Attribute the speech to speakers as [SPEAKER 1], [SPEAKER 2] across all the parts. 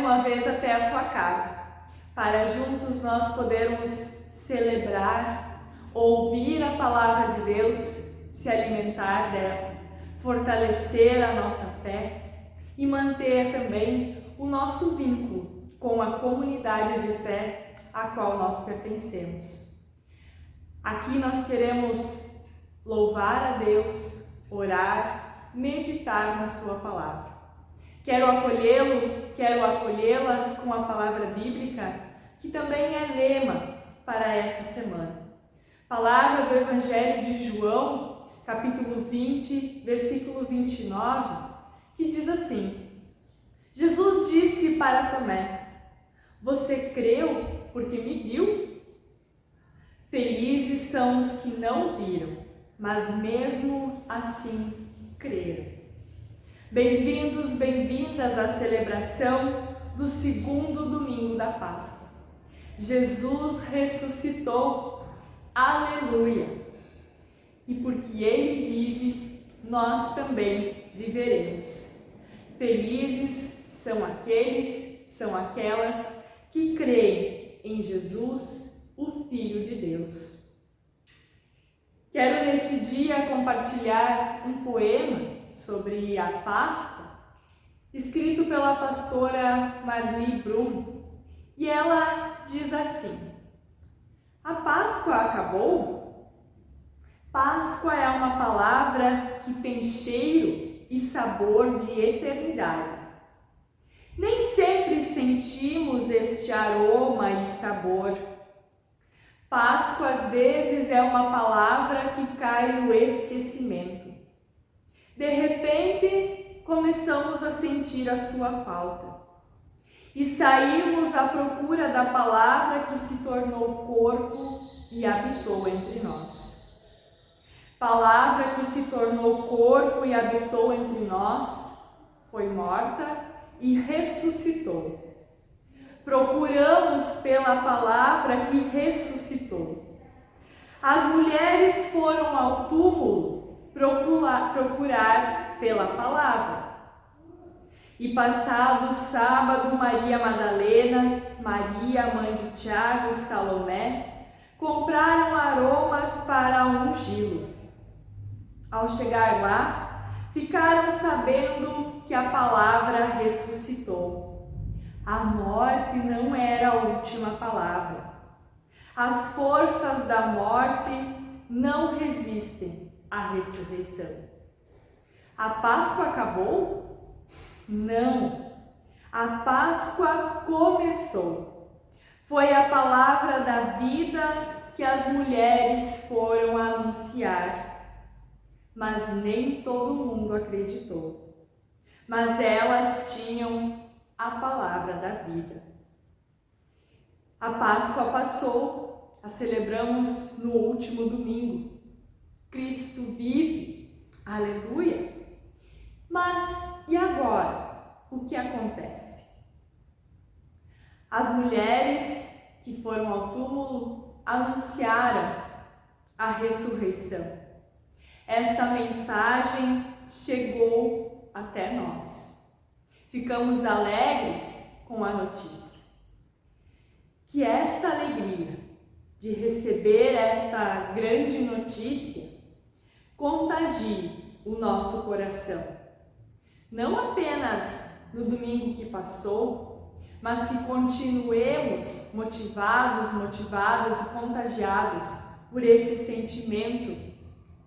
[SPEAKER 1] uma vez até a sua casa, para juntos nós podermos celebrar, ouvir a palavra de Deus, se alimentar dela, fortalecer a nossa fé e manter também o nosso vínculo com a comunidade de fé a qual nós pertencemos. Aqui nós queremos louvar a Deus, orar, meditar na sua palavra. Quero acolhê-lo, quero acolhê-la com a palavra bíblica, que também é lema para esta semana. Palavra do Evangelho de João, capítulo 20, versículo 29, que diz assim: Jesus disse para Tomé: "Você creu porque me viu? Felizes são os que não viram, mas mesmo assim creram." Bem-vindos, bem-vindas à celebração do segundo domingo da Páscoa. Jesus ressuscitou, aleluia! E porque Ele vive, nós também viveremos. Felizes são aqueles, são aquelas que creem em Jesus, o Filho de Deus. Quero neste dia compartilhar um poema sobre a Páscoa, escrito pela pastora Marli Brum, e ela diz assim: a Páscoa acabou? Páscoa é uma palavra que tem cheiro e sabor de eternidade. Nem sempre sentimos este aroma e sabor. Páscoa às vezes é uma palavra que cai no esquecimento. De repente, começamos a sentir a sua falta e saímos à procura da palavra que se tornou corpo e habitou entre nós. Palavra que se tornou corpo e habitou entre nós, foi morta e ressuscitou. Procuramos pela palavra que ressuscitou. As mulheres foram ao túmulo procurar pela palavra. E passado o sábado, Maria Madalena, Maria, mãe de Tiago e Salomé, compraram aromas para ungí-lo. Ao chegar lá, ficaram sabendo que a palavra ressuscitou. A morte não era a última palavra. As forças da morte não resistem à ressurreição. A Páscoa acabou? Não. A Páscoa começou. Foi a palavra da vida que as mulheres foram anunciar. Mas nem todo mundo acreditou. Mas elas tinham a palavra da vida. A Páscoa passou, a celebramos no último domingo. Cristo vive, aleluia! Mas e agora? O que acontece? As mulheres que foram ao túmulo anunciaram a ressurreição. Esta mensagem chegou até nós. Ficamos alegres com a notícia. Que esta alegria de receber esta grande notícia contagie o nosso coração. Não apenas no domingo que passou, mas que continuemos motivados, motivadas e contagiados por esse sentimento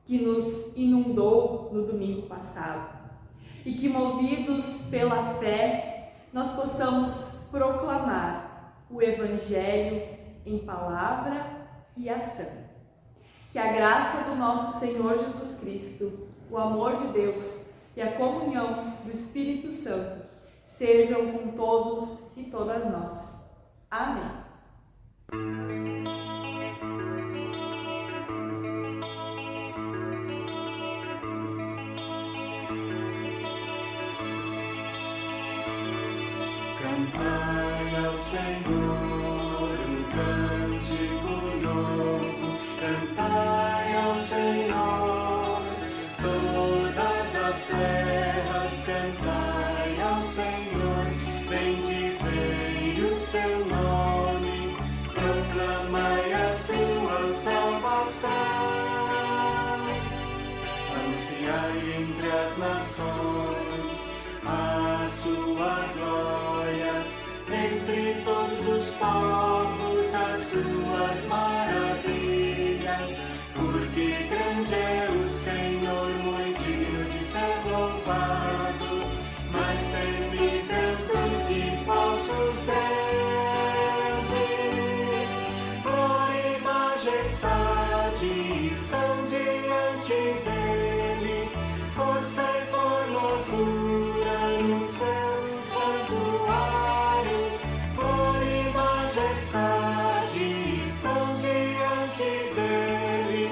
[SPEAKER 1] que nos inundou no domingo passado. E que, movidos pela fé, nós possamos proclamar o Evangelho em palavra e ação. Que a graça do nosso Senhor Jesus Cristo, o amor de Deus e a comunhão do Espírito Santo sejam com todos e todas nós. Amém.
[SPEAKER 2] Cantai ao Senhor um cântico novo, cantai ao Senhor, todas as terras, cantai ao Senhor, bendizei seu nome, proclamai a sua salvação. Anunciai entre as nações a sua glória, entre todos os povos as suas maravilhas, porque grande é o Senhor, muito digno de ser louvado, mais temível do que falsos deuses. Glória e majestade estão diante dele, força e formosura no seu santuário. Glória e majestade estão diante dele,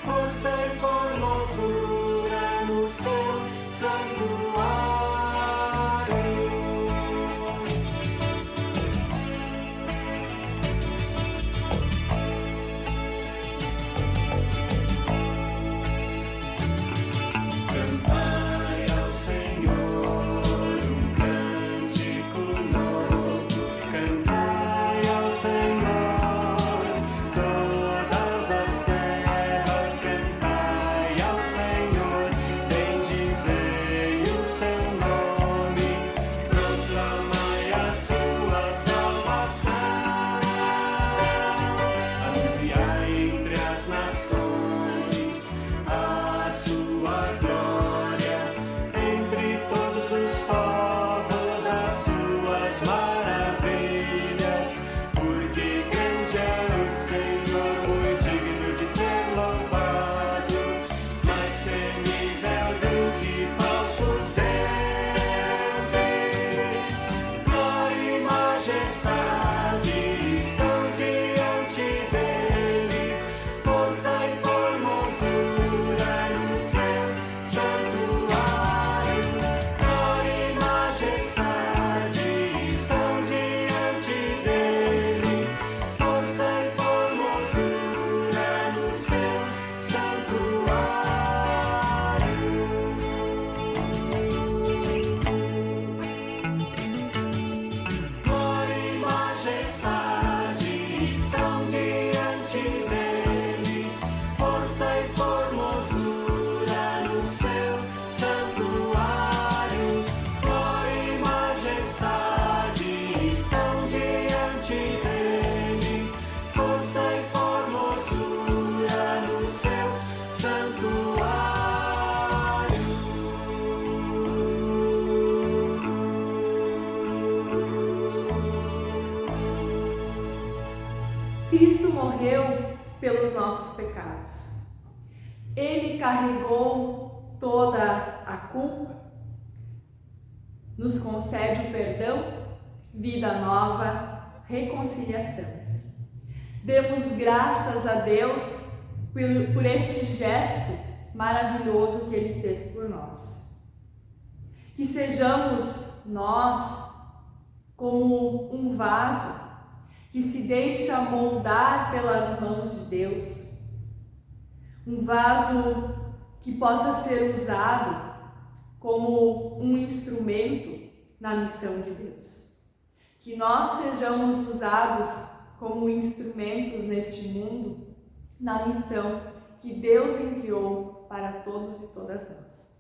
[SPEAKER 2] força e formosura no seu santuário. Cantai ao Senhor um cântico novo, cantai ao Senhor todas as terras, cantai ao Senhor, bendizei o seu nome, proclamai a sua salvação. Anunciai entre as nações a sua glória, entre todos os povos as suas maravilhas, porque grande é o Senhor, muito digno de ser louvado, mais temível do que falsos deuses. Glória e majestade estão diante dele, força e formosura no seu santuário. Glória e majestade estão diante dele, força e formosura no seu santuário. Glória e majestade estão diante dele, força e formosura no seu santuário. Glória e majestade estão diante dele, força e formosura no seu santuário.
[SPEAKER 1] Cristo morreu pelos nossos pecados. Ele carregou toda a culpa, nos concede o perdão, vida nova, reconciliação. Demos graças a Deus por este gesto maravilhoso que Ele fez por nós. Que sejamos nós como um vaso que se deixa moldar pelas mãos de Deus, um vaso que possa ser usado como um instrumento na missão de Deus. Que nós sejamos usados como instrumentos neste mundo, na missão que Deus enviou para todos e todas nós.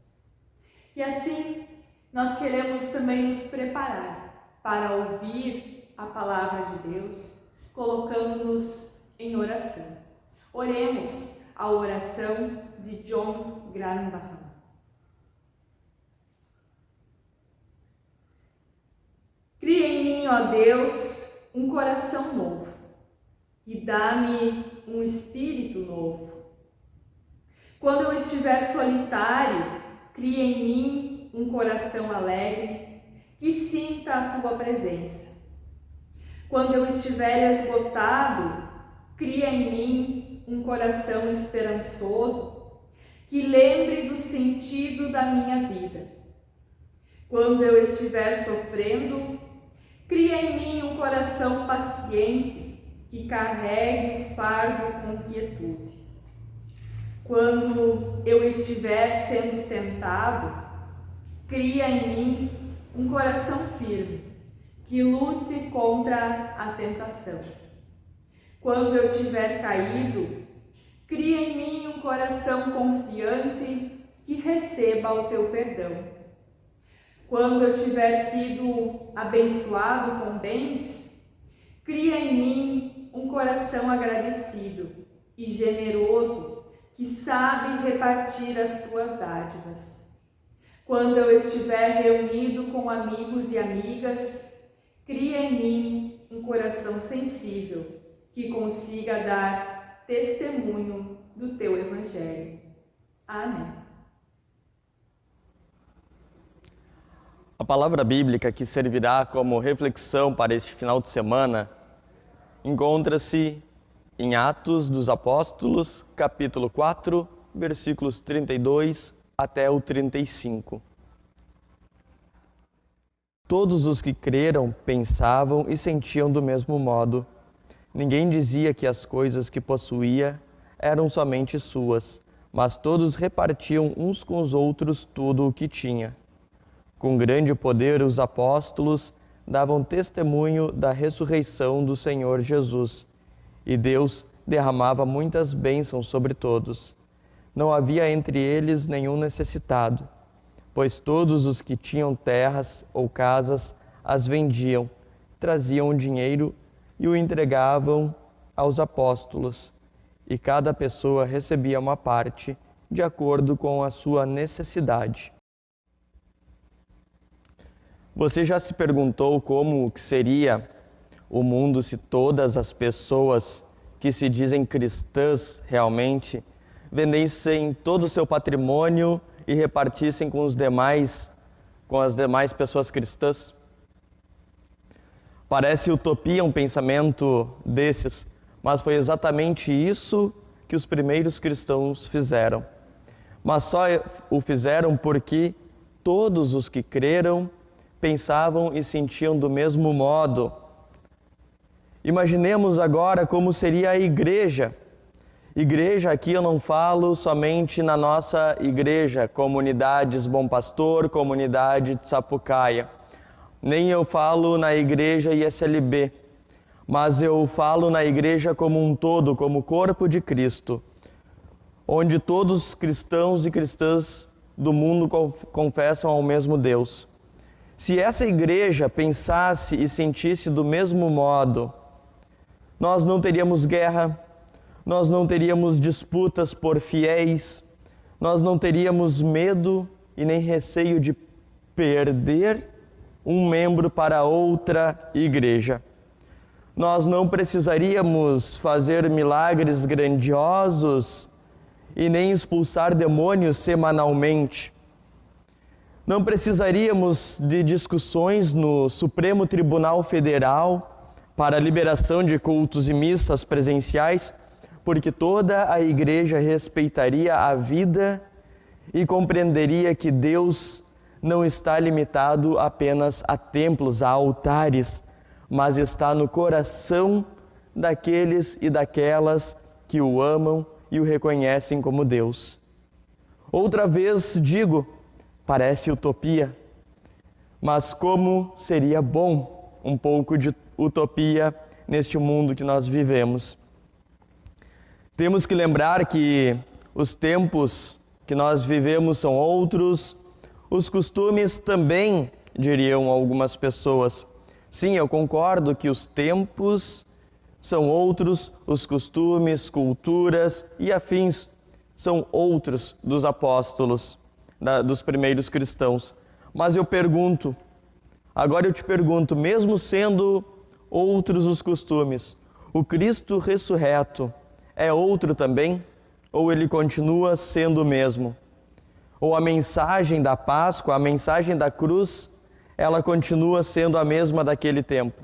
[SPEAKER 1] E assim, nós queremos também nos preparar para ouvir a palavra de Deus, colocando-nos em oração. Oremos a oração de John Granbaham. Cria em mim, ó Deus, um coração novo e dá-me um espírito novo. Quando eu estiver solitário, cria em mim um coração alegre que sinta a tua presença. Quando eu estiver esgotado, cria em mim um coração esperançoso que lembre do sentido da minha vida. Quando eu estiver sofrendo, cria em mim um coração paciente que carregue o fardo com quietude. Quando eu estiver sendo tentado, cria em mim um coração firme que lute contra a tentação. Quando eu tiver caído, cria em mim um coração confiante que receba o teu perdão. Quando eu tiver sido abençoado com bens, cria em mim um coração agradecido e generoso que sabe repartir as tuas dádivas. Quando eu estiver reunido com amigos e amigas, cria em mim um coração sensível que consiga dar testemunho do teu Evangelho. Amém.
[SPEAKER 3] A palavra bíblica que servirá como reflexão para este final de semana encontra-se em Atos dos Apóstolos, capítulo 4, versículos 32 até o 35. Todos os que creram pensavam e sentiam do mesmo modo. Ninguém dizia que as coisas que possuía eram somente suas, mas todos repartiam uns com os outros tudo o que tinha. Com grande poder, os apóstolos davam testemunho da ressurreição do Senhor Jesus, e Deus derramava muitas bênçãos sobre todos. Não havia entre eles nenhum necessitado, pois todos os que tinham terras ou casas as vendiam, traziam o dinheiro e o entregavam aos apóstolos, e cada pessoa recebia uma parte de acordo com a sua necessidade. Você já se perguntou como que seria o mundo se todas as pessoas que se dizem cristãs realmente vendessem todo o seu patrimônio e repartissem com as demais pessoas cristãs? Parece utopia um pensamento desses, mas foi exatamente isso que os primeiros cristãos fizeram. Mas só o fizeram porque todos os que creram pensavam e sentiam do mesmo modo. Imaginemos agora como seria a igreja. Igreja, aqui eu não falo somente na nossa igreja, Comunidades Bom Pastor, Comunidade de Sapucaia. Nem eu falo na igreja ISLB, mas eu falo na igreja como um todo, como corpo de Cristo, onde todos os cristãos e cristãs do mundo confessam ao mesmo Deus. Se essa igreja pensasse e sentisse do mesmo modo, nós não teríamos guerra, nós não teríamos disputas por fiéis, nós não teríamos medo e nem receio de perder um membro para outra igreja. Nós não precisaríamos fazer milagres grandiosos e nem expulsar demônios semanalmente. Não precisaríamos de discussões no Supremo Tribunal Federal para a liberação de cultos e missas presenciais, porque toda a igreja respeitaria a vida e compreenderia que Deus não está limitado apenas a templos, a altares, mas está no coração daqueles e daquelas que o amam e o reconhecem como Deus. Outra vez digo, parece utopia, mas como seria bom um pouco de utopia neste mundo que nós vivemos. Temos que lembrar que os tempos que nós vivemos são outros, os costumes também, diriam algumas pessoas. Sim, eu concordo que os tempos são outros, os costumes, culturas e afins são outros dos apóstolos, dos primeiros cristãos. Mas agora eu te pergunto, mesmo sendo outros os costumes, o Cristo ressurreto é outro também? Ou ele continua sendo o mesmo? Ou a mensagem da Páscoa, a mensagem da cruz, ela continua sendo a mesma daquele tempo?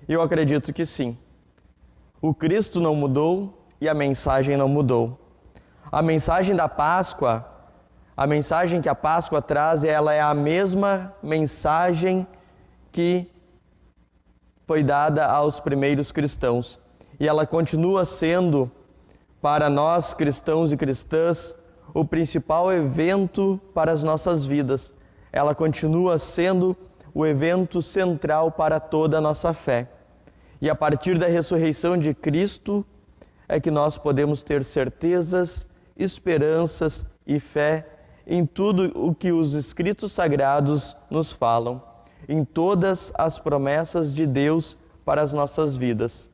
[SPEAKER 3] Eu acredito que sim. O Cristo não mudou e a mensagem não mudou. A mensagem da Páscoa, a mensagem que a Páscoa traz, ela é a mesma mensagem que foi dada aos primeiros cristãos. E ela continua sendo, para nós cristãos e cristãs, o principal evento para as nossas vidas. Ela continua sendo o evento central para toda a nossa fé. E a partir da ressurreição de Cristo é que nós podemos ter certezas, esperanças e fé em tudo o que os Escritos Sagrados nos falam, em todas as promessas de Deus para as nossas vidas.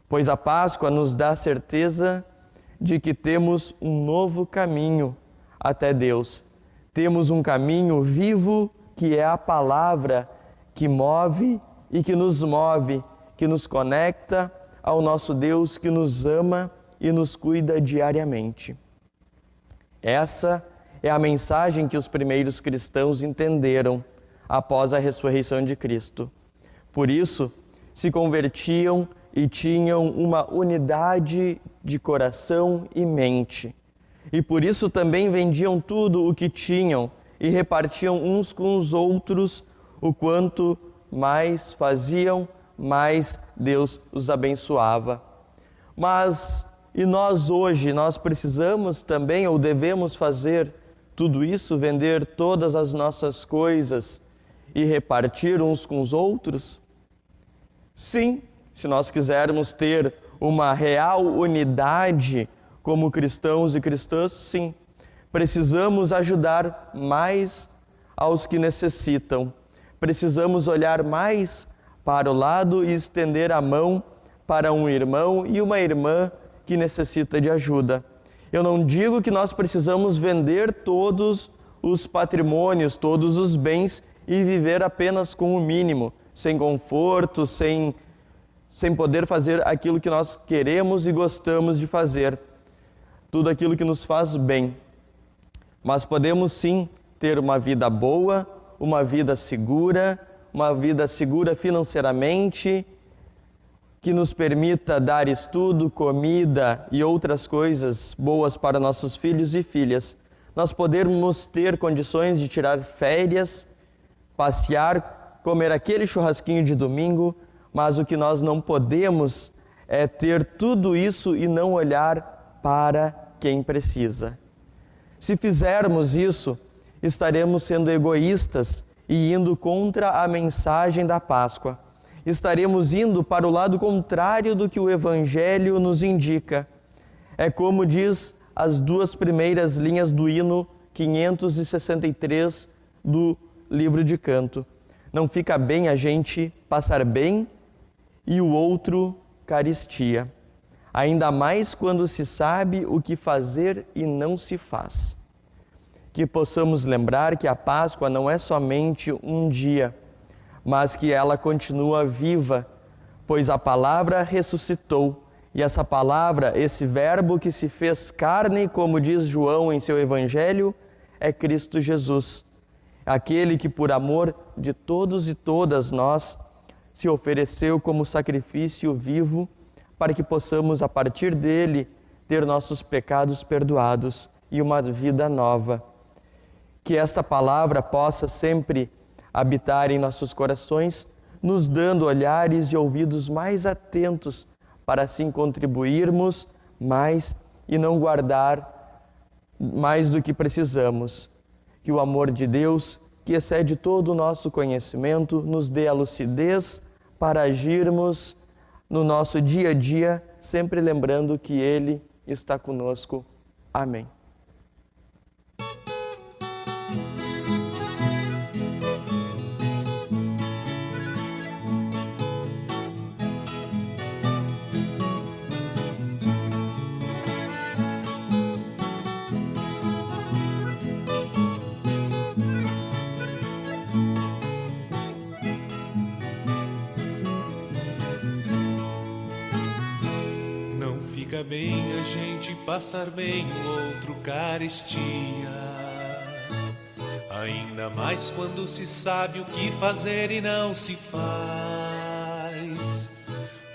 [SPEAKER 3] Pois a Páscoa nos dá certeza de que temos um novo caminho até Deus. Temos um caminho vivo que é a palavra que move e que nos move, que nos conecta ao nosso Deus que nos ama e nos cuida diariamente. Essa é a mensagem que os primeiros cristãos entenderam após a ressurreição de Cristo. Por isso, se convertiam e tinham uma unidade de coração e mente. E por isso também vendiam tudo o que tinham e repartiam uns com os outros. O quanto mais faziam, mais Deus os abençoava. Mas, e nós hoje, nós precisamos também ou devemos fazer tudo isso, vender todas as nossas coisas e repartir uns com os outros? Sim, se nós quisermos ter uma real unidade como cristãos e cristãs, sim. Precisamos ajudar mais aos que necessitam. Precisamos olhar mais para o lado e estender a mão para um irmão e uma irmã que necessita de ajuda. Eu não digo que nós precisamos vender todos os patrimônios, todos os bens e viver apenas com o mínimo, sem conforto, sem poder fazer aquilo que nós queremos e gostamos de fazer, tudo aquilo que nos faz bem. Mas podemos sim ter uma vida boa, uma vida segura financeiramente, que nos permita dar estudo, comida e outras coisas boas para nossos filhos e filhas. Nós podemos ter condições de tirar férias, passear, comer aquele churrasquinho de domingo, mas o que nós não podemos é ter tudo isso e não olhar para quem precisa. Se fizermos isso, estaremos sendo egoístas e indo contra a mensagem da Páscoa. Estaremos indo para o lado contrário do que o Evangelho nos indica. É como diz as duas primeiras linhas do hino 563 do livro de canto. Não fica bem a gente passar bem e o outro carestia. Ainda mais quando se sabe o que fazer e não se faz. Que possamos lembrar que a Páscoa não é somente um dia, mas que ela continua viva, pois a palavra ressuscitou. E essa palavra, esse verbo que se fez carne, como diz João em seu Evangelho, é Cristo Jesus. Aquele que por amor de todos e todas nós se ofereceu como sacrifício vivo para que possamos, a partir dele, ter nossos pecados perdoados e uma vida nova. Que esta palavra possa sempre habitar em nossos corações, nos dando olhares e ouvidos mais atentos para assim contribuirmos mais e não guardar mais do que precisamos. Que o amor de Deus, que excede todo o nosso conhecimento, nos dê a lucidez para agirmos no nosso dia a dia, sempre lembrando que Ele está conosco. Amém.
[SPEAKER 2] Fica bem a gente passar bem o outro carestia, ainda mais quando se sabe o que fazer e não se faz.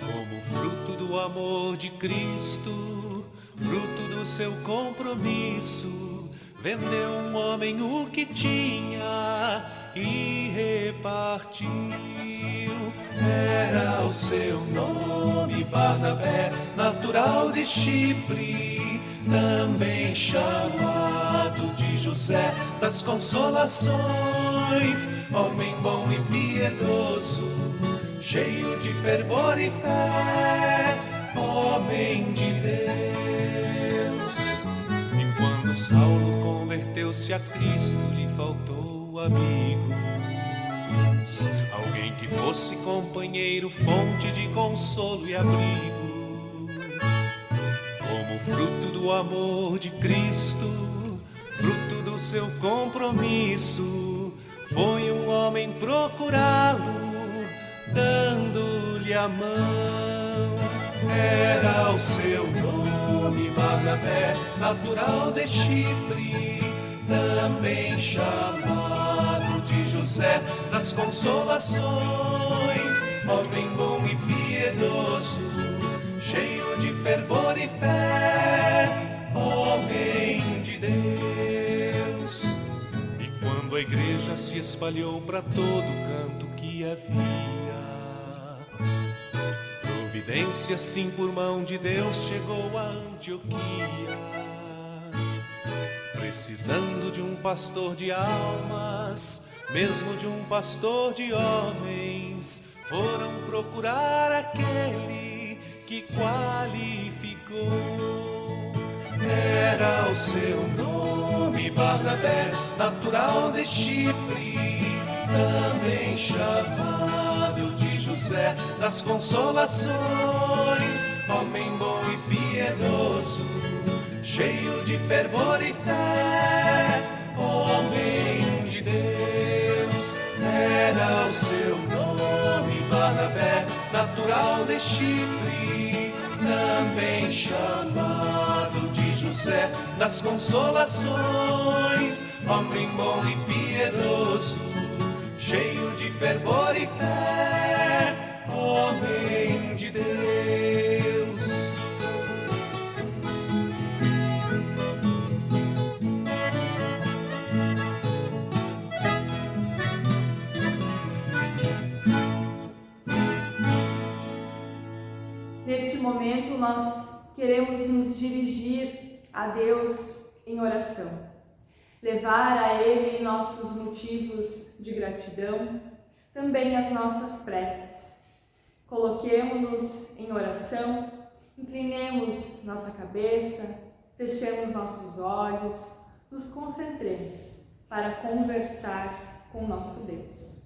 [SPEAKER 2] Como fruto do amor de Cristo, fruto do seu compromisso, vendeu um homem o que tinha e repartiu. Era o seu nome Barnabé, natural de Chipre, também chamado de José das Consolações, homem bom e piedoso, cheio de fervor e fé, homem de Deus. E quando Saulo converteu-se a Cristo, lhe faltou amigos, alguém que fosse companheiro, fonte de consolo e abrigo. Como fruto do amor de Cristo, fruto do seu compromisso, foi um homem procurá-lo, dando-lhe a mão. Era o seu nome Barnabé, natural de Chipre, também chamado de José das Consolações, homem bom e piedoso, cheio de fervor e fé, homem de Deus. E quando a igreja se espalhou para todo canto que havia, providência sim por mão de Deus chegou a Antioquia, precisando de um pastor de almas, mesmo de um pastor de homens, foram procurar aquele que qualificou. Era o seu nome Barnabé, natural de Chipre, também chamado de José das Consolações, homem bom e piedoso, cheio de fervor e fé, homem de Deus. Era o seu nome Barnabé, natural de Chipre, também chamado de José das Consolações, homem bom e piedoso, cheio de fervor e fé, homem de Deus.
[SPEAKER 1] Neste momento, nós queremos nos dirigir a Deus em oração, levar a Ele nossos motivos de gratidão, também as nossas preces. Coloquemo-nos em oração, inclinemos nossa cabeça, fechemos nossos olhos, nos concentremos para conversar com nosso Deus.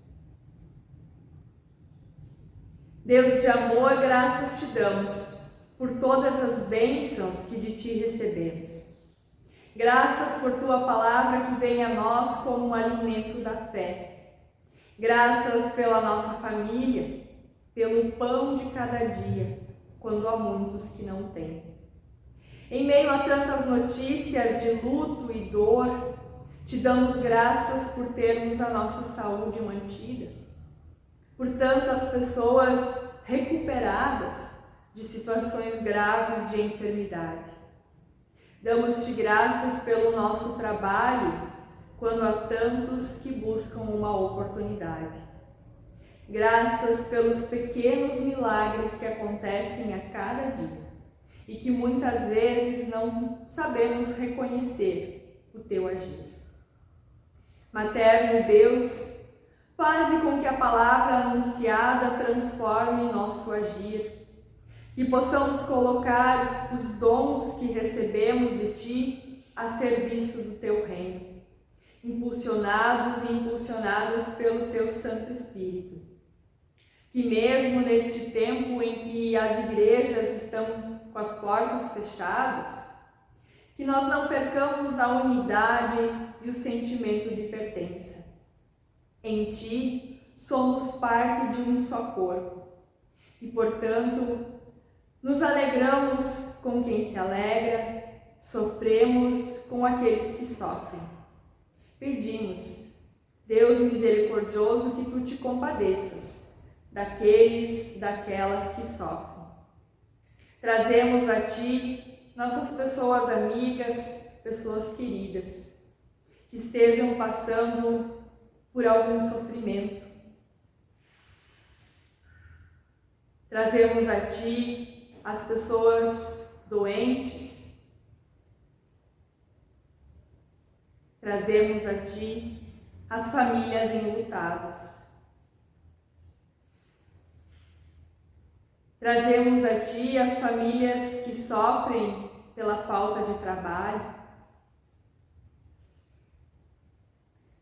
[SPEAKER 1] Deus de amor, graças te damos por todas as bênçãos que de ti recebemos. Graças por tua palavra que vem a nós como um alimento da fé. Graças pela nossa família, pelo pão de cada dia, quando há muitos que não têm. Em meio a tantas notícias de luto e dor, te damos graças por termos a nossa saúde mantida, por tantas pessoas recuperadas de situações graves de enfermidade. Damos-te graças pelo nosso trabalho, quando há tantos que buscam uma oportunidade. Graças pelos pequenos milagres que acontecem a cada dia e que muitas vezes não sabemos reconhecer o teu agir. Materno Deus, faze com que a palavra anunciada transforme nosso agir, que possamos colocar os dons que recebemos de ti a serviço do teu reino, impulsionados e impulsionadas pelo teu Santo Espírito. Que mesmo neste tempo em que as igrejas estão com as portas fechadas, que nós não percamos a unidade e o sentimento de pertença. Em ti somos parte de um só corpo e, portanto, nos alegramos com quem se alegra, sofremos com aqueles que sofrem. Pedimos, Deus misericordioso, que tu te compadeças daquelas que sofrem. Trazemos a ti nossas pessoas amigas, pessoas queridas, que estejam passando por algum sofrimento. Trazemos a ti as pessoas doentes. trazemos a Ti as famílias enlutadas. Trazemos a Ti as famílias que sofrem pela falta de trabalho,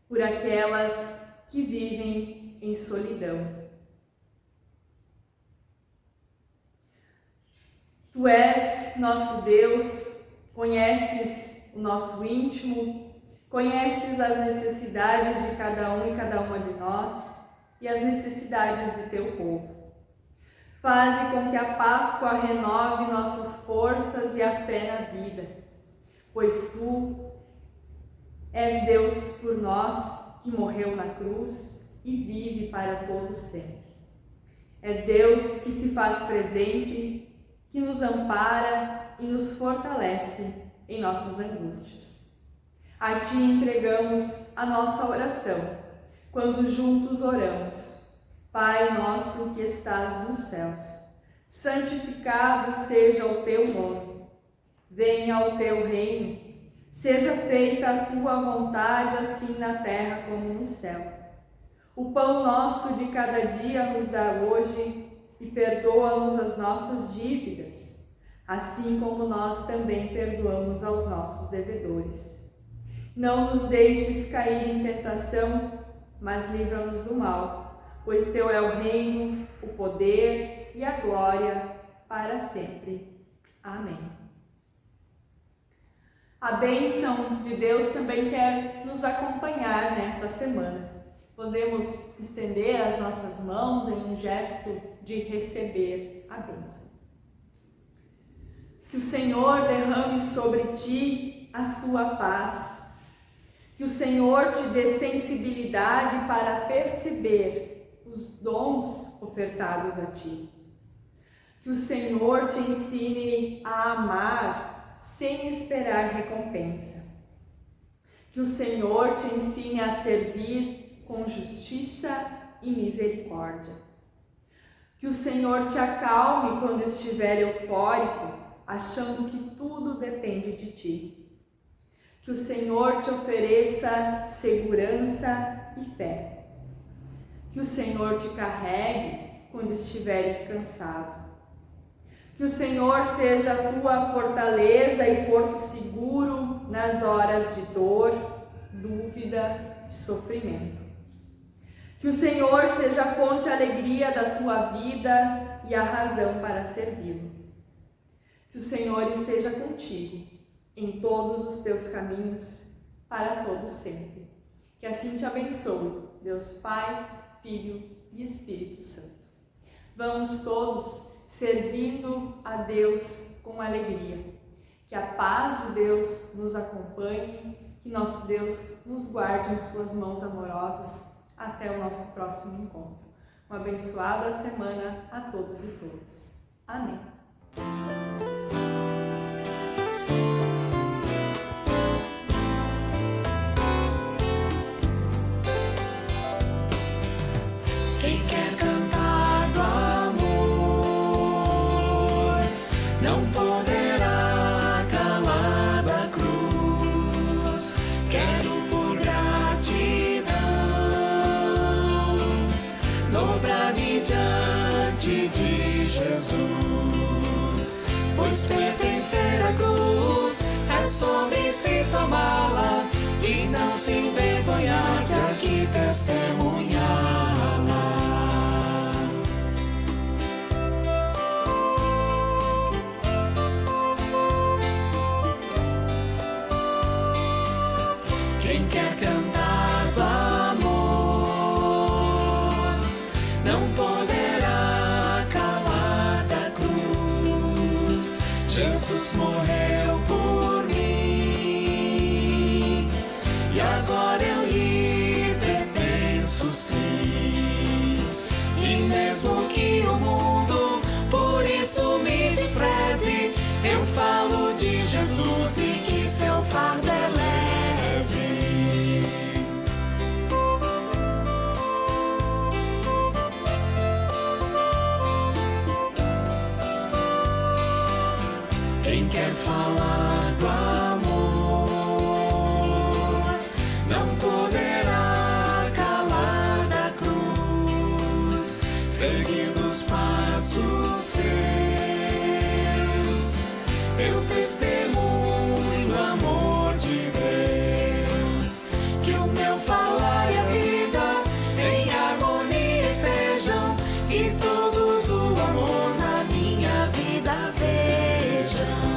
[SPEAKER 1] por aquelas que vivem em solidão. Tu és nosso Deus, conheces o nosso íntimo, conheces as necessidades de cada um e cada uma de nós e as necessidades do Teu povo. Faze com que a Páscoa renove nossas forças e a fé na vida, pois Tu és Deus por nós, que morreu na cruz e vive para todo sempre. És Deus que se faz presente, que nos ampara e nos fortalece em nossas angústias. A Ti entregamos a nossa oração, quando juntos oramos. Pai nosso que estás nos céus, santificado seja o Teu nome. Venha o Teu reino, seja feita a Tua vontade, assim na terra como no céu. O pão nosso de cada dia nos dá hoje e perdoa-nos as nossas dívidas, assim como nós também perdoamos aos nossos devedores. Não nos deixes cair em tentação, mas livra-nos do mal, pois Teu é o reino, o poder e a glória para sempre. Amém. A bênção de Deus também quer nos acompanhar nesta semana. Podemos estender as nossas mãos em um gesto de receber a bênção. Que o Senhor derrame sobre ti a sua paz. Que o Senhor te dê sensibilidade para perceber os dons ofertados a ti. Que o Senhor te ensine a amar sem esperar recompensa. Que o Senhor te ensine a servir com justiça e misericórdia. Que o Senhor te acalme quando estiver eufórico, achando que tudo depende de ti. Que o Senhor te ofereça segurança e fé. Que o Senhor te carregue quando estiveres cansado. Que o Senhor seja a tua fortaleza e porto seguro nas horas de dor, dúvida e sofrimento. Que o Senhor seja a fonte de alegria da tua vida e a razão para servi-lo. Que o Senhor esteja contigo em todos os teus caminhos, para todo sempre. Que assim te abençoe, Deus Pai, Filho e Espírito Santo. Vamos todos servindo a Deus com alegria. Que a paz de Deus nos acompanhe, que nosso Deus nos guarde em suas mãos amorosas. Até o nosso próximo encontro. Uma abençoada semana a todos e todas. Amém.
[SPEAKER 2] Quem quer cantar do amor não poderá calar da cruz. Quero por gratidão dobrar-me diante de Jesus, pois pertencer à cruz é sobre si tomá-la e não se envergonhar de aqui testemunhá-la. Quem quer cantar do amor não poderá calar da cruz. Jesus morreu por mim e agora eu lhe pertenço, sim. E mesmo que o mundo por isso me despreze, eu falo de Jesus e que seu fardo é leve. Quem quer falar do amor
[SPEAKER 4] passos seus. Eu testemunho o amor de Deus, que o meu falar e a vida em harmonia estejam, que todos o amor na minha vida vejam.